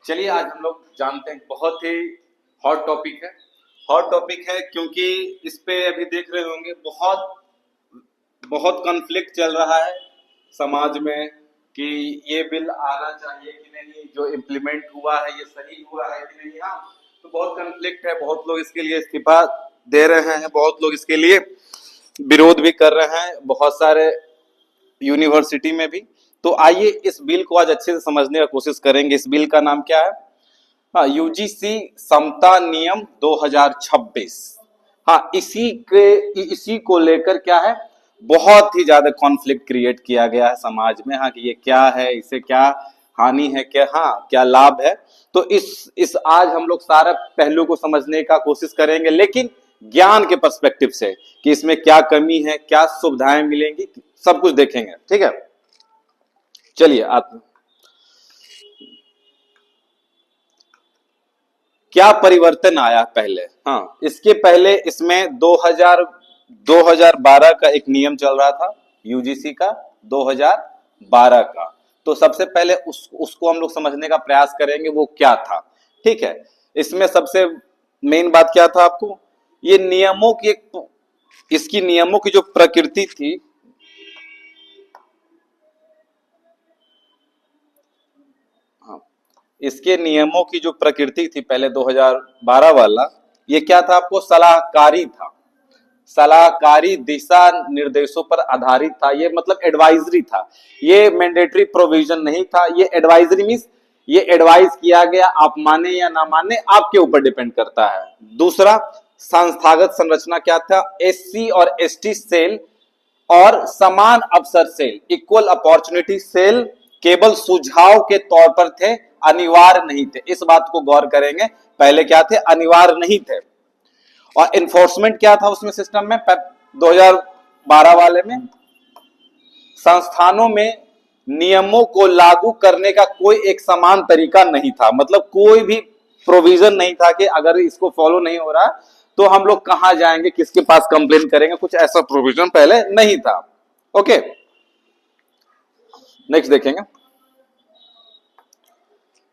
चलिए आज हम लोग जानते हैं, बहुत ही हॉट टॉपिक है। हॉट टॉपिक है क्योंकि इस पे अभी देख रहे होंगे बहुत बहुत कॉन्फ्लिक्ट चल रहा है समाज में कि ये बिल आना चाहिए कि नहीं, जो इम्प्लीमेंट हुआ है ये सही हुआ है कि नहीं। हाँ, तो बहुत कॉन्फ्लिक्ट है, बहुत लोग इसके लिए इस्तीफा दे रहे हैं, बहुत लोग इसके लिए विरोध भी कर रहे हैं, बहुत सारे यूनिवर्सिटी में भी। तो आइए इस बिल को आज अच्छे से समझने का कोशिश करेंगे। इस बिल का नाम क्या है? हाँ, यूजीसी समता नियम 2026। हाँ, इसी को लेकर क्या है, बहुत ही ज्यादा कॉन्फ्लिक्ट क्रिएट किया गया है समाज में। हाँ, कि ये क्या है, इससे क्या हानि है, क्या हाँ क्या लाभ है। तो इस आज हम लोग सारा पहलू को समझने का कोशिश करेंगे, लेकिन ज्ञान के पर्सपेक्टिव से कि इसमें क्या कमी है, क्या सुविधाएं मिलेंगी, सब कुछ देखेंगे। ठीक है, चलिए आप क्या परिवर्तन आया पहले। हाँ, इसके पहले इसमें 2012 का एक नियम चल रहा था, यूजीसी का 2012 का। तो सबसे पहले उसको हम लोग समझने का प्रयास करेंगे, वो क्या था। ठीक है, इसमें सबसे मेन बात क्या था आपको, ये नियमों की इसकी नियमों की जो प्रकृति थी, हाँ, इसके नियमों की जो प्रकृति थी पहले 2012 वाला, ये क्या था आपको, सलाहकारी था। सलाहकारी दिशा निर्देशों पर आधारित था। ये मतलब एडवाइजरी था, ये मैंडेटरी प्रोविजन नहीं था। ये एडवाइजरी मींस ये एडवाइस किया गया, आप माने या ना माने आपके ऊपर डिपेंड करता है। दूसरा, संस्थागत संरचना क्या था, एससी और एसटी सेल और समान अवसर सेल, इक्वल अपॉर्चुनिटी सेल केवल सुझाव के तौर पर थे, अनिवार्य नहीं थे। इस बात को गौर करेंगे, पहले क्या थे, अनिवार्य नहीं थे। और इन्फोर्समेंट क्या था उसमें सिस्टम में 2012 वाले में, संस्थानों में नियमों को लागू करने का कोई एक समान तरीका नहीं था। मतलब कोई भी प्रोविजन नहीं था कि अगर इसको फॉलो नहीं हो रहा तो हम लोग कहां जाएंगे, किसके पास कंप्लेन करेंगे, कुछ ऐसा प्रोविजन पहले नहीं था। ओके, नेक्स्ट देखेंगे।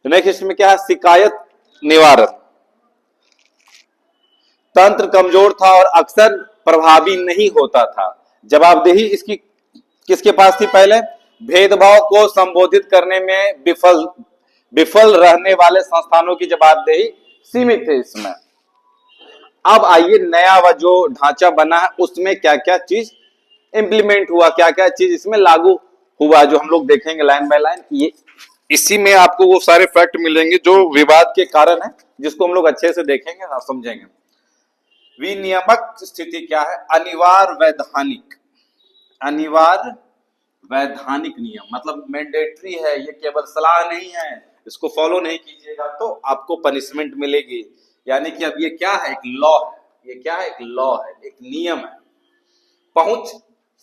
नेक्स्ट इसमें क्या है, शिकायत निवारण तंत्र कमजोर था और अक्सर प्रभावी नहीं होता था। जवाबदेही इसकी किसके पास थी पहले, भेदभाव को संबोधित करने में विफल विफल रहने वाले संस्थानों की जवाबदेही सीमित है इसमें। अब आइए नया व जो ढांचा बना है उसमें क्या क्या चीज इंप्लीमेंट हुआ, क्या क्या चीज इसमें लागू हुआ, जो हम लोग देखेंगे लाइन बाय लाइन। ये इसी में आपको वो सारे फैक्ट मिलेंगे जो विवाद के कारण है, जिसको हम लोग अच्छे से देखेंगे और समझेंगे। विनियामक स्थिति क्या है, अनिवार्य वैधानिक, अनिवार्य वैधानिक नियम मतलब मैंडेटरी है, ये केवल सलाह नहीं है, इसको फॉलो नहीं कीजिएगा तो आपको पनिशमेंट मिलेगी। यानी कि अब ये क्या है, एक लॉ है। ये क्या है, एक लॉ है, एक नियम है। पहुंच,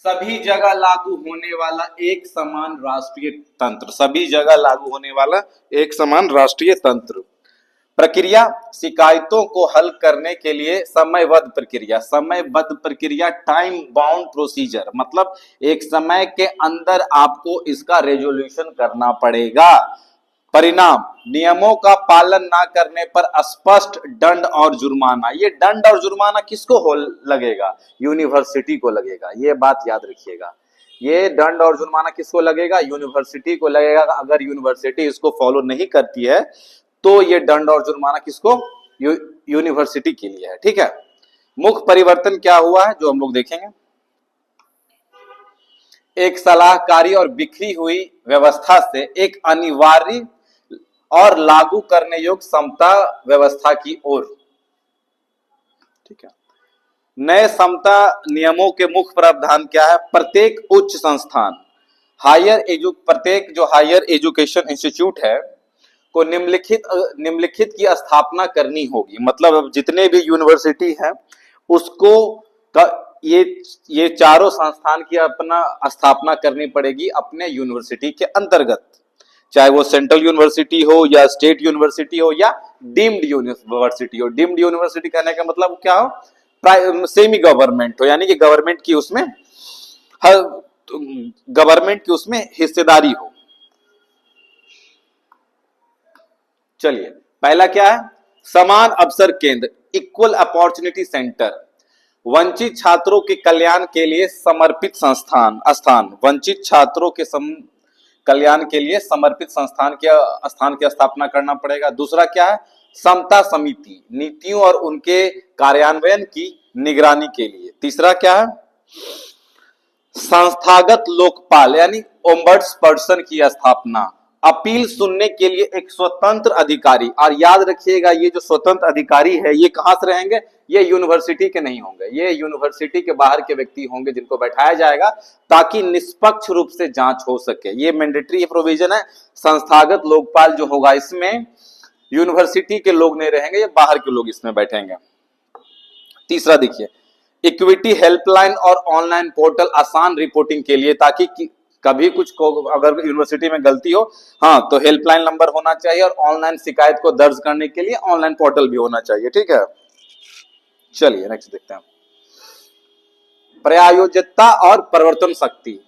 सभी जगह लागू होने वाला एक समान राष्ट्रीय तंत्र, सभी जगह लागू होने वाला एक समान राष्ट्रीय तंत्र। प्रक्रिया, शिकायतों को हल करने के लिए समयबद्ध प्रक्रिया, समयबद्ध प्रक्रिया टाइम बाउंड प्रोसीजर, मतलब एक समय के अंदर आपको इसका रेजोल्यूशन करना पड़ेगा। परिणाम, नियमों का पालन ना करने पर स्पष्ट दंड और जुर्माना। ये दंड और जुर्माना किसको हो लगेगा, यूनिवर्सिटी को लगेगा। ये बात याद रखिएगा, ये दंड और जुर्माना किसको लगेगा, यूनिवर्सिटी को लगेगा। अगर यूनिवर्सिटी इसको फॉलो नहीं करती है तो ये दंड और जुर्माना किसको, यूनिवर्सिटी के लिए है। ठीक है, मुख्य परिवर्तन क्या हुआ है जो हम लोग देखेंगे। एक सलाहकारी और बिखरी हुई व्यवस्था से एक अनिवार्य और लागू करने योग्य समता व्यवस्था की ओर। ठीक है, नए समता नियमों के मुख्य प्रावधान क्या है, प्रत्येक उच्च संस्थान, प्रत्येक जो हायर एजुकेशन इंस्टीट्यूट है को निम्नलिखित की स्थापना करनी होगी। मतलब अब जितने भी यूनिवर्सिटी हैं उसको ये चारों संस्थान की अपना स्थापना करनी पड़ेगी अपने यूनिवर्सिटी के अंतर्गत, चाहे वो सेंट्रल यूनिवर्सिटी हो या स्टेट यूनिवर्सिटी हो या डीम्ड यूनिवर्सिटी हो। डीम्ड यूनिवर्सिटी कहने का मतलब क्या हो, सेमी गवर्नमेंट हो, यानी कि गवर्नमेंट की उसमें हर गवर्नमेंट की उसमें हिस्सेदारी हो। चलिए, पहला क्या है? समान अवसर केंद्र, इक्वल अपॉर्चुनिटी सेंटर, वंचित छात्रों के कल्याण के लिए समर्पित स्थान, वंचित छात्रों के कल्याण के लिए समर्पित स्थान की स्थापना करना पड़ेगा। दूसरा क्या है? समता समिति, नीतियों और उनके कार्यान्वयन की निगरानी के लिए। तीसरा क्या है? संस्थागत लोकपाल यानी ओम्बड्स पर्सन की स्थापना, अपील सुनने के लिए एक स्वतंत्र अधिकारी। और याद रखिएगा, ये जो स्वतंत्र अधिकारी है ये कहां से रहेंगे? ये यूनिवर्सिटी के नहीं होंगे, ये यूनिवर्सिटी के बाहर के व्यक्ति होंगे जिनको बैठाया जाएगा ताकि निष्पक्ष रूप से जांच हो सके। ये मैंडेटरी प्रोविजन है। संस्थागत लोकपाल जो होगा इसमें यूनिवर्सिटी के लोग नहीं रहेंगे, ये बाहर के लोग इसमें बैठेंगे। तीसरा देखिए, इक्विटी हेल्पलाइन और ऑनलाइन पोर्टल आसान रिपोर्टिंग के लिए, ताकि कभी कुछ को अगर यूनिवर्सिटी में गलती हो, हाँ, तो हेल्पलाइन नंबर होना चाहिए और ऑनलाइन शिकायत को दर्ज करने के लिए ऑनलाइन पोर्टल भी होना चाहिए। ठीक है, चलिए नेक्स्ट देखते हैं। प्रायोजकता और परिवर्तन शक्ति,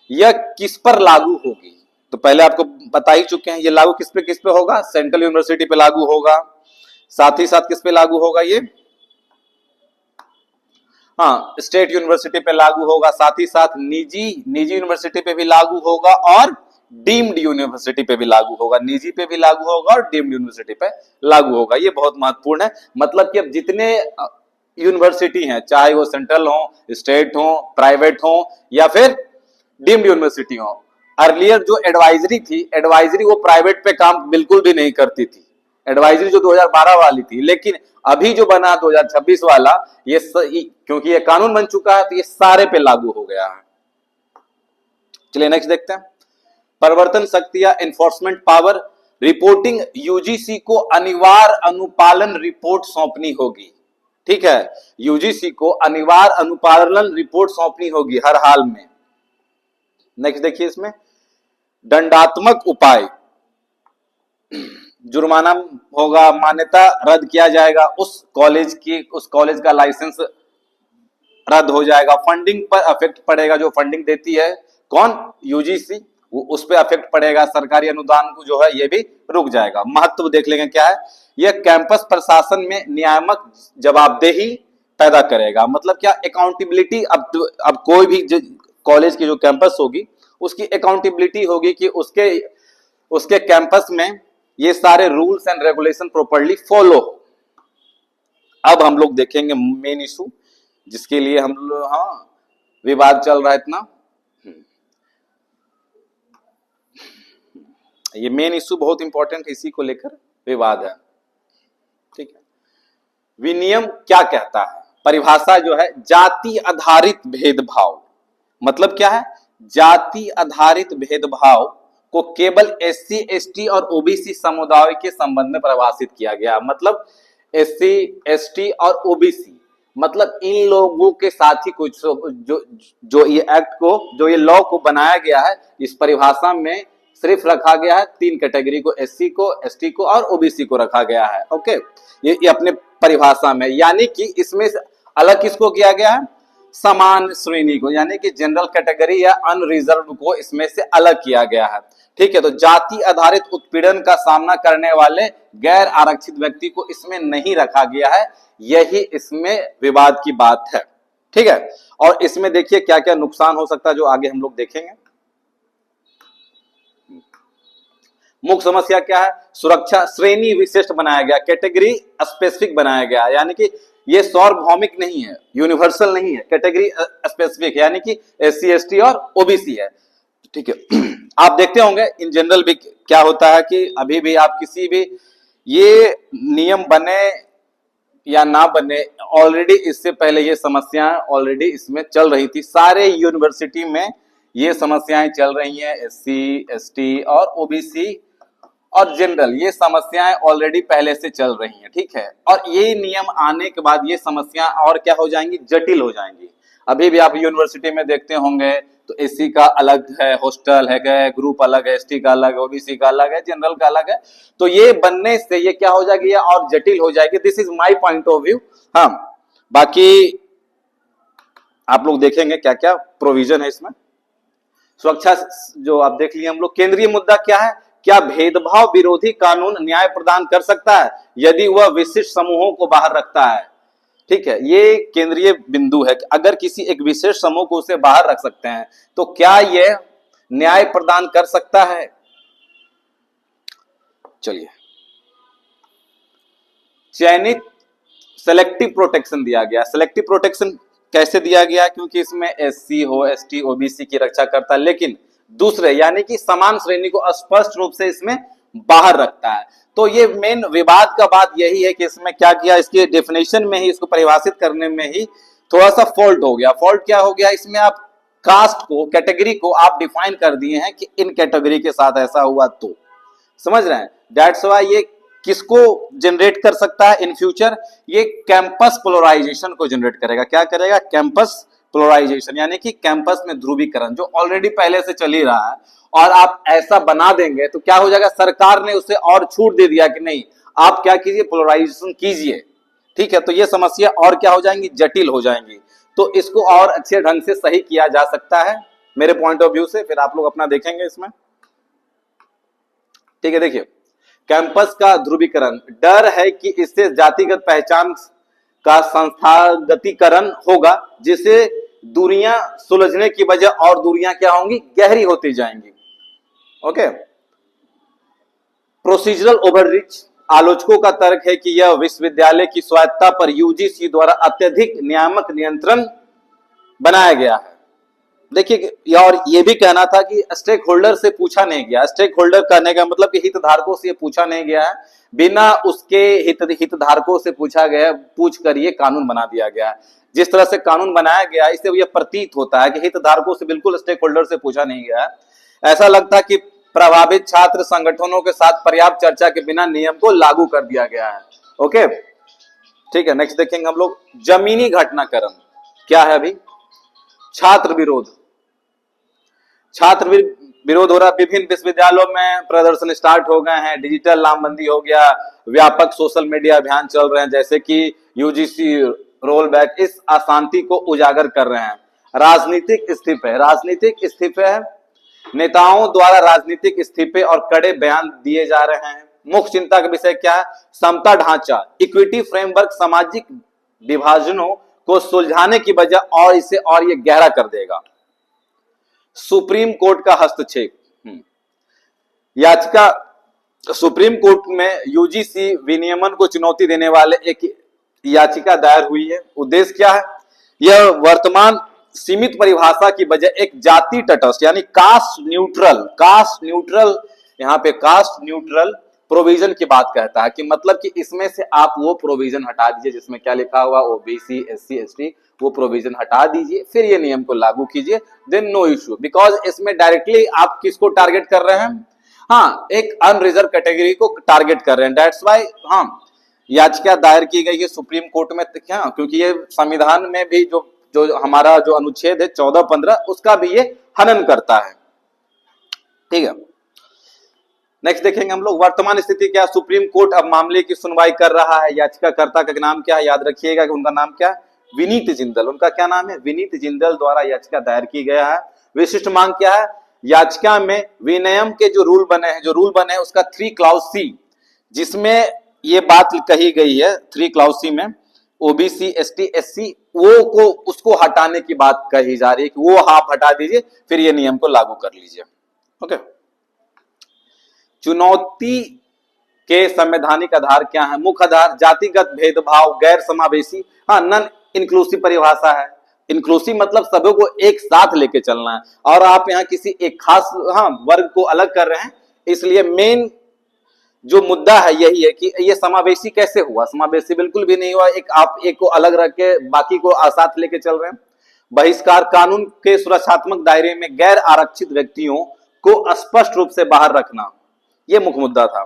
यह किस पर लागू होगी? तो पहले आपको बता ही चुके हैं, ये लागू किस पे होगा? सेंट्रल यूनिवर्सिटी पे लागू होगा। साथ ही साथ किस पे लागू होगा? ये हाँ, स्टेट यूनिवर्सिटी पे लागू होगा। साथ ही साथ निजी यूनिवर्सिटी पे भी लागू होगा और डीम्ड यूनिवर्सिटी पे भी लागू होगा। निजी पे भी लागू होगा और डीम्ड यूनिवर्सिटी पे लागू होगा। ये बहुत महत्वपूर्ण है। मतलब कि अब जितने यूनिवर्सिटी हैं, चाहे वो सेंट्रल हो, स्टेट हो, प्राइवेट हो या फिर डीम्ड यूनिवर्सिटी हो, अर्लियर जो एडवाइजरी थी, एडवाइजरी वो प्राइवेट पे काम बिल्कुल भी नहीं करती थी। एडवाइजरी जो 2012 वाली थी, लेकिन अभी जो बना 2026 वाला, ये क्योंकि ये कानून बन चुका है तो ये सारे पे लागू हो गया है। चलिए नेक्स्ट देखते हैं। परिवर्तन शक्ति या एनफोर्समेंट पावर, रिपोर्टिंग, यूजीसी को अनिवार्य अनुपालन रिपोर्ट सौंपनी होगी। ठीक है, यूजीसी को अनिवार्य अनुपालन रिपोर्ट सौंपनी होगी हर हाल में। नेक्स्ट देखिए, इसमें दंडात्मक उपाय, जुर्माना होगा, मान्यता रद्द किया जाएगा, उस कॉलेज का लाइसेंस रद्द हो जाएगा। फंडिंग पर अफेक्ट पड़ेगा, जो फंडिंग देती है कौन? यूजीसी, वो उस पर अफेक्ट पड़ेगा। सरकारी अनुदान को जो है ये भी रुक जाएगा। महत्व देख लेंगे क्या है? यह कैंपस प्रशासन में नियामक जवाबदेही पैदा करेगा। मतलब क्या? अकाउंटेबिलिटी। अब कोई भी कॉलेज की जो कैंपस होगी उसकी अकाउंटेबिलिटी होगी कि उसके कैंपस में ये सारे rules and regulation properly follow हो। अब हम लोग देखेंगे मेन इशू जिसके लिए हम लोग, हाँ, विवाद चल रहा है इतना। ये मेन इशू बहुत इंपॉर्टेंट है, इसी को लेकर विवाद है। ठीक है, विनियम क्या कहता है? परिभाषा जो है, जाति आधारित भेदभाव। मतलब क्या है? जाति आधारित भेदभाव को केवल एससी, एसटी और ओबीसी समुदाय के संबंध में परिभाषित किया गया। मतलब एससी, एसटी और ओबीसी, मतलब इन लोगों के साथ ही कुछ जो ये एक्ट को, जो ये लॉ को बनाया गया है, इस परिभाषा में सिर्फ रखा गया है 3 कैटेगरी को, एससी को, एसटी को और ओबीसी को रखा गया है। ओके, ये अपने परिभाषा में, यानी कि इसमें अलग किसको किया गया है? समान श्रेणी को, यानी कि जनरल कैटेगरी या अनरिजर्व को इसमें से अलग किया गया है। ठीक है, तो जाति आधारित उत्पीड़न का सामना करने वाले गैर आरक्षित व्यक्ति को इसमें नहीं रखा गया है। यही इसमें विवाद की बात है। ठीक है, और इसमें देखिए क्या क्या नुकसान हो सकता है जो आगे हम लोग देखेंगे। मुख्य समस्या क्या है? सुरक्षा श्रेणी विशिष्ट बनाया गया, कैटेगरी स्पेसिफिक बनाया गया, यानी कि ये सार्वभौमिक नहीं है, यूनिवर्सल नहीं है, कैटेगरी स्पेसिफिक, यानी कि एससी, एसटी और ओबीसी है। ठीक है, आप देखते होंगे इन जनरल भी क्या होता है कि अभी भी आप किसी भी ये नियम बने या ना बने, ऑलरेडी इससे पहले ये समस्याएं ऑलरेडी इसमें चल रही थी। सारे यूनिवर्सिटी में ये समस्याएं चल रही हैं, एससी, एसटी और ओबीसी और जनरल, ये समस्याएं ऑलरेडी पहले से चल रही हैं। ठीक है, और ये नियम आने के बाद ये समस्या और क्या हो जाएंगी? जटिल हो जाएंगी। अभी भी आप यूनिवर्सिटी में देखते होंगे तो एससी का अलग है, हॉस्टल है, ग्रुप अलग है, एसटी का अलग है, ओबीसी का अलग है, जनरल का अलग है। तो ये बनने से ये क्या हो जाएगी? और जटिल हो जाएगी। This is my point of view. हाँ, बाकी आप लोग देखेंगे क्या क्या प्रोविजन है इसमें। सुरक्षा जो आप देख लिए हम लोग। केंद्रीय मुद्दा क्या है? क्या भेदभाव विरोधी कानून न्याय प्रदान कर सकता है यदि वह विशिष्ट समूहों को बाहर रखता है? ठीक है, ये केंद्रीय बिंदु है कि अगर किसी एक विशेष समूह को उसे बाहर रख सकते हैं तो क्या यह न्याय प्रदान कर सकता है? चलिए, चयनित सेलेक्टिव प्रोटेक्शन दिया गया। सेलेक्टिव प्रोटेक्शन कैसे दिया गया? क्योंकि इसमें एससी हो, एसटी, ओबीसी की रक्षा करता है, लेकिन दूसरे यानी कि समान श्रेणी को स्पष्ट रूप से इसमें बाहर रखता है। तो ये मेन विवाद का बात यही है कि इसमें क्या किया, इसके डेफिनेशन में ही, इसको परिभाषित करने में ही थोड़ा सा फॉल्ट हो गया। फॉल्ट क्या हो गया? इसमें आप कास्ट को, कैटेगरी को आप डिफाइन कर दिए हैं कि इन कैटेगरी के साथ ऐसा हुआ तो, समझ रहे हैं? दैट्स व्हाई ये किसको जनरेट कर सकता है इन फ्यूचर? ये कैंपस पोलराइजेशन को जनरेट करेगा। क्या करेगा? कैंपस पोलराइजेशन, यानी कि कैंपस में ध्रुवीकरण जो ऑलरेडी पहले से चल ही रहा है, और आप ऐसा बना देंगे तो क्या हो जाएगा? सरकार ने उसे और छूट दे दिया कि नहीं, आप क्या कीजिए, पोलराइजेशन कीजिए। ठीक है, तो ये समस्या और क्या हो जाएंगी? जटिल हो जाएंगी। तो इसको और अच्छे ढंग से सही किया जा सकता है मेरे पॉइंट ऑफ व्यू से, फिर आप लोग अपना देखेंगे इसमें। ठीक है, देखिए, कैंपस का ध्रुवीकरण, डर है कि इससे जातिगत पहचान का संस्थागतीकरण होगा, जिससे दूरियां सुलझने की बजाय और दूरियां क्या होंगी? गहरी होती जाएंगी। ओके, प्रोसीजरल ओवररीच, आलोचकों का तर्क है कि यह विश्वविद्यालय की स्वायत्तता पर यूजीसी द्वारा अत्यधिक नियामक नियंत्रण बनाया गया है। देखिए, और ये भी कहना था कि स्टेक होल्डर से पूछा नहीं गया। स्टेक होल्डर कहने का मतलब कि हितधारकों से पूछा नहीं गया है, बिना उसके हितधारकों से पूछ कर ये कानून बना दिया गया। जिस तरह से कानून बनाया गया, इससे यह प्रतीत होता है कि हितधारकों से बिल्कुल स्टेक होल्डर से पूछा नहीं गया। ऐसा लगता है कि प्रभावित छात्र संगठनों के साथ पर्याप्त चर्चा के बिना नियम को लागू कर दिया गया है। ओके, ठीक है, नेक्स्ट देखेंगे हम लोग। जमीनी घटनाक्रम क्या है? अभी छात्र विरोध, छात्र विरोध हो रहा है। विभिन्न विश्वविद्यालयों में प्रदर्शन स्टार्ट हो गए हैं, डिजिटल लामबंदी हो गया, व्यापक सोशल मीडिया अभियान चल रहे हैं, जैसे कि यूजीसी रोल बैक इस अशांति को उजागर कर रहे हैं। राजनीतिक इस्तीफे, राजनीतिक इस्तीफे है, नेताओं द्वारा राजनीतिक इस्तीफे और कड़े बयान दिए जा रहे हैं। मुख्य चिंता का विषय क्या है? समता ढांचा, इक्विटी फ्रेमवर्क सामाजिक विभाजनों को सुलझाने की बजाय और इसे और ये गहरा कर देगा। सुप्रीम कोर्ट का हस्तक्षेप, याचिका, सुप्रीम कोर्ट में यूजीसी विनियमन को चुनौती देने वाले एक याचिका दायर हुई है। उद्देश्य क्या है? यह वर्तमान सीमित परिभाषा की बजाय एक जाति तटस्थ यानी कास्ट न्यूट्रल, यहां पे कास्ट न्यूट्रल प्रोविजन की बात कहता है कि मतलब कि इसमें से आप वो प्रोविजन हटा दीजिए जिसमें क्या लिखा हुआ ओबीसी, एससी, एसटी, वो प्रोविजन हटा दीजिए, फिर ये नियम को लागू कीजिए, देन नो इश्यू। बिकॉज इसमें डायरेक्टली आप किसको टारगेट कर रहे हैं? हाँ, एक अनरिजर्व कैटेगरी को टारगेट कर रहे हैं। दैट्स व्हाई हाँ, याचिका दायर की गई है सुप्रीम कोर्ट में। क्या? क्योंकि ये संविधान में भी जो हमारा जो अनुच्छेद है 14-15 उसका भी ये हनन करता है। ठीक है, नेक्स्ट देखेंगे हम लोग। वर्तमान स्थिति क्या? सुप्रीम कोर्ट अब मामले की सुनवाई कर रहा है। याचिकाकर्ता का नाम क्या है? याद रखिएगा कि उनका नाम क्या है? विनीत जिंदल। उनका क्या नाम है? विनीत जिंदल द्वारा याचिका दायर की गया है। विशिष्ट मांग क्या है? याचिका में विनियम के जो रूल बने हैं उसका 3 क्लाउज सी, जिसमें ये बात कही गई है 3 क्लाउज सी में ओबीसी, एसटी, एससी उसको हटाने की बात कही जा रही है कि वो आप हटा दीजिए, फिर ये नियम को लागू कर लीजिए। ओके, चुनौती के संवैधानिक आधार क्या है? मुख्य आधार जातिगत भेदभाव, गैर समावेशी, हाँ, नॉन इंक्लूसिव परिभाषा है। इंक्लूसिव मतलब सभी को एक साथ लेके चलना है, और आप यहाँ किसी एक खास वर्ग को अलग कर रहे हैं। इसलिए मेन जो मुद्दा है यही है कि ये समावेशी कैसे हुआ? समावेशी बिल्कुल भी नहीं हुआ। आप एक को अलग रख के बाकी को साथ लेके चल रहे हैं। बहिष्कार, कानून के सुरक्षात्मक दायरे में गैर आरक्षित व्यक्तियों को स्पष्ट रूप से बाहर रखना, यह मुख्य मुद्दा था।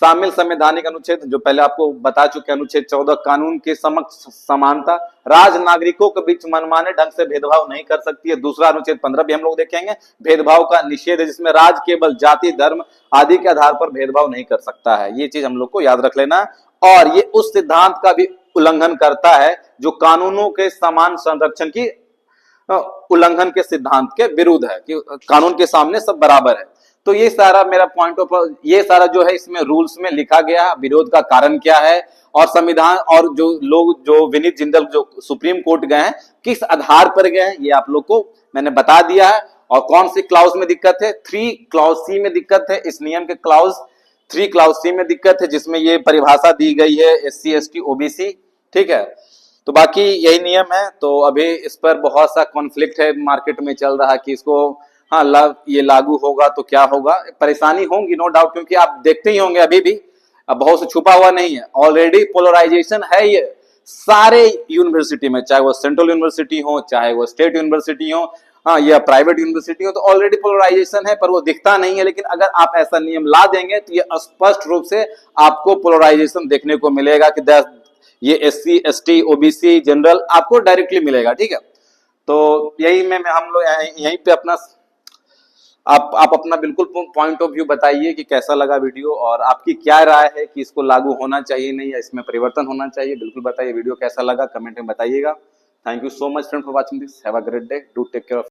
शामिल संवैधानिक अनुच्छेद जो पहले आपको बता चुके, अनुच्छेद 14, कानून के समक्ष समानता, राज नागरिकों के बीच मनमाने ढंग से भेदभाव नहीं कर सकती है। दूसरा अनुच्छेद 15 भी हम लोग देखेंगे, भेदभाव का निषेध है, जिसमें राज केवल जाति, धर्म आदि के आधार पर भेदभाव नहीं कर सकता है। ये चीज हम लोग को याद रख लेना। और ये उस सिद्धांत का भी उल्लंघन करता है जो कानूनों के समान संरक्षण की उल्लंघन के सिद्धांत के विरुद्ध है कि कानून के सामने सब बराबर है। तो ये सारा मेरा पॉइंट ऑफ, ये सारा जो है इसमें रूल्स में लिखा गया, विरोध का कारण क्या है, और संविधान, और जो लोग, जो विनीत जिंदल जो सुप्रीम कोर्ट गए हैं, किस आधार पर गए हैं, ये आप लोग को मैंने बता दिया है। और कौन सी क्लाउज में दिक्कत है, 3 क्लाउज सी में दिक्कत है, इस नियम के क्लाउज 3 क्लाउज सी में दिक्कत है, जिसमें ये परिभाषा दी गई है SC ST OBC, ठीक है। तो बाकी यही नियम है। तो अभी इस पर बहुत सा कॉन्फ्लिक्ट है, मार्केट में चल रहा है कि इसको, हाँ, ये लागू होगा तो क्या होगा, परेशानी होंगी नो डाउट, क्योंकि आप देखते ही होंगे अभी भी अब बहुत से छुपा हुआ नहीं है, ऑलरेडी पोलराइजेशन है ये सारे यूनिवर्सिटी में, चाहे वो सेंट्रल यूनिवर्सिटी हो, चाहे वो स्टेट यूनिवर्सिटी हो, हाँ, या प्राइवेट यूनिवर्सिटी हो, तो ऑलरेडी पोलराइजेशन है, पर वो दिखता नहीं है। लेकिन अगर आप ऐसा नियम ला देंगे तो ये स्पष्ट रूप से आपको पोलराइजेशन देखने को मिलेगा कि ये SC ST OBC जनरल आपको डायरेक्टली मिलेगा, ठीक है। तो यही मैं हम लोग यहीं पे अपना, आप अपना बिल्कुल पॉइंट ऑफ व्यू बताइए कि कैसा लगा वीडियो, और आपकी क्या राय है कि इसको लागू होना चाहिए नहीं, या इसमें परिवर्तन होना चाहिए, बिल्कुल बताइए। वीडियो कैसा लगा कमेंट में बताइएगा। Thank you so much friend for watching this, have a great day, do take care of